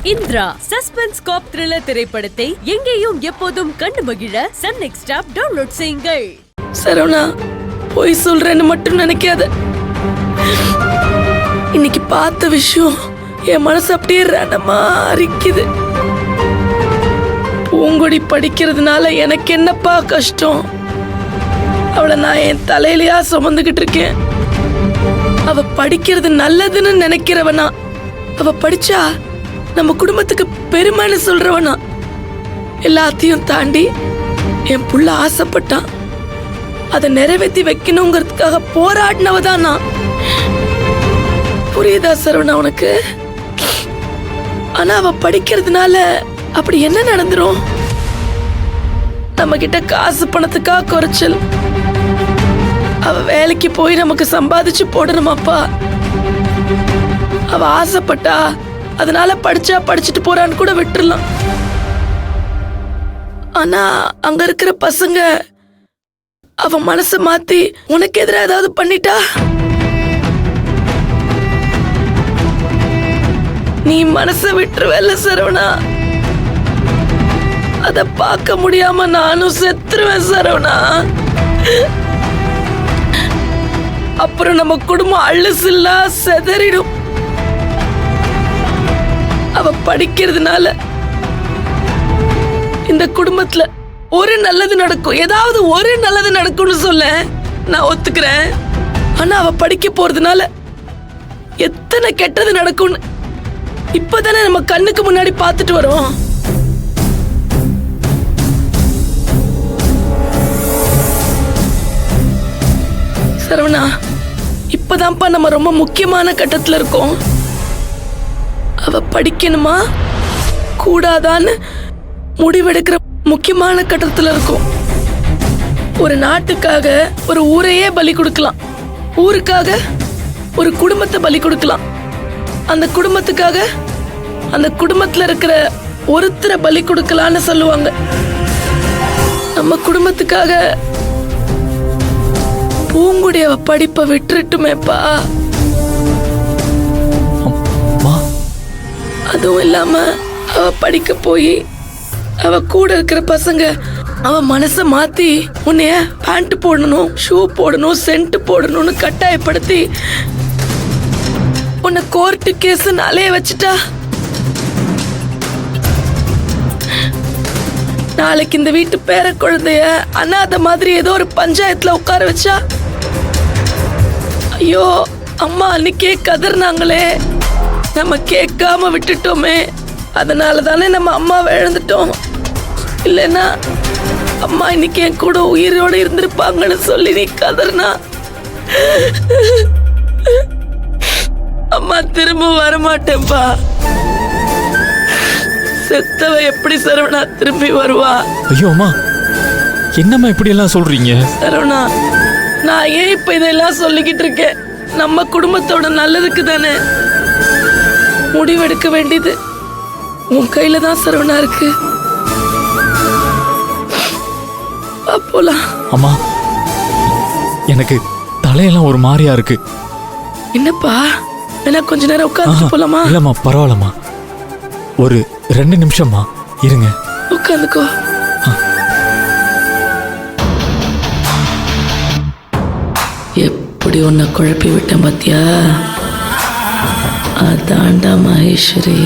Indira suspense காப் thriller திரைப்படத்தை எங்கேயும் எப்போதும் கண்டு மகிழ சன் நெக்ஸ்ட் ஆப் டவுன்லோட் செய்யுங்கள். சரவணா, போய் சொல்றேன்னு மட்டும் நினைக்காத. இன்னைக்கு பார்த்த விஷயம் என் மனசு அப்படியே ரணமா அரிக்குது. பூங்கொடி படிக்கிறதுனால எனக்கு என்னப்பா கஷ்டம்? அவளை நான் என் தலையிலயா சுமந்துகிட்டு இருக்கேன். அவ படிக்கிறது நல்லதுன்னு நினைக்கிறவனா? அவ படிச்சா நம்ம குடும்பத்துக்கு பெருமைன்னு சொல்றவனா? எல்லாத்தையும் தாண்டி என் புள்ள ஆசைப்பட்டான், அதை நிறைவேற்றி வைக்கணுங்கிறதுக்காக போராடினவதான் நான். புரியுதா சரவணா உனக்கு? ஆனா அவ படிக்கிறதுனால அப்படி என்ன நடந்துரும்? நம்ம கிட்ட காசு பணத்துக்காக குறைச்சல். அவ வேலைக்கு போய் நமக்கு சம்பாதிச்சு போடணுமாப்பா. அவ ஆசைப்பட்டா அதனால படிச்சா படிச்சுட்டு போறான்னு கூட விட்டுறலாம். ஆனா அங்க இருக்கிற பசங்க அவ மனச மாத்தி உனக்கு எதிராக ஏதாவது பண்ணிட்டா, நீ மனச விட்டுருவல்ல சரவணா? அத பார்க்க முடியாம நானும் செத்துருவேன் சரவணா. அப்புறம் நம்ம குடும்பம் அள்ளுசில்லா செதறிடும். அவ படிக்கிறதுனால இந்த குடும்பத்துல ஒரு நல்லது நடக்கும், ஏதாவது ஒரு நல்லது நடக்கும்னு சொல்ல நான் ஒத்துக்கிறேன். ஆனா அவ படிக்க போறதுனால எத்தனை கெட்டது நடக்கும்னு இப்பதானே நம்ம கண்ணுக்கு முன்னாடி பார்த்துட்டு வரோம். சரவணா, இப்பதான்ப்பா நம்ம ரொம்ப முக்கியமான கட்டத்துல இருக்கோம். அவ படிக்கணுமா கூடாதான்னு முடிவெடுக்கிற முக்கியமான கட்டத்துல இருக்கும். ஒரு நாட்டுக்காக ஒரு ஊரையே பலி கொடுக்கலாம், ஊருக்காக ஒரு குடும்பத்தை பலி கொடுக்கலாம், அந்த குடும்பத்துக்காக அந்த குடும்பத்துல இருக்கிற ஒருத்தரை பலி கொடுக்கலான்னு சொல்லுவாங்க. நம்ம குடும்பத்துக்காக பூங்குடி அவ படிப்பை விட்டுட்டுமேப்பா. அதுவும் இல்லாம அவ படிக்க போய் அவ கூட இருக்கிற பசங்க அவ மனச மாத்தி உன்னைய பேண்ட் போடணும், ஷூ போடணும், சென்ட் போடணும்னு கட்டாயப்படுத்தி உன்னை கோர்ட்டு கேஸ் அலைய வச்சுட்டா, நாளைக்கு இந்த வீட்டு பேர குழந்தைய அனாதை மாதிரி ஏதோ ஒரு பஞ்சாயத்துல உட்கார வச்சா, ஐயோ அம்மா அன்னைக்கே கதர்னாங்களே, நம்ம கேட்காம விட்டுட்டோமே, அதனால தானே நம்ம அம்மாவை இழந்துட்டோம், இல்லைன்னா அம்மா இன்னைக்கு என் கூட உயிரோட இருந்திருப்பாங்கன்னு சொல்லி நீ கதர்னா, அம்மா திரும்ப வரமாட்டேன்பா. செத்தவ எப்படி சரவணா திரும்பி வருவா? ஐயோ அம்மா, என்னம்மா இப்படி எல்லாம் சொல்றீங்க? சரவணா, நான் ஏன் இப்ப இதெல்லாம் சொல்லிக்கிட்டு இருக்கேன்? நம்ம குடும்பத்தோட நல்லதுக்கு தானே. முடிவெடுக்க வேண்டியது உன் கையில தான் சரவணா இருக்கு. போலாம். அம்மா, எனக்கு தலையெல்லாம் ஒரு மாதிரியா இருக்கு. என்னப்பா, என்ன கொஞ்ச நேரம் உட்கார்ந்து போலாமா? இல்லம்மா பரவாயில்லம்மா, ஒரு 2 நிமிஷம்மா இருங்க. உட்காந்துக்கோ. எப்படி உன்னை குழப்பி விட்டேன் பாத்தியா? அதாண்டா மகேஸ்வரி.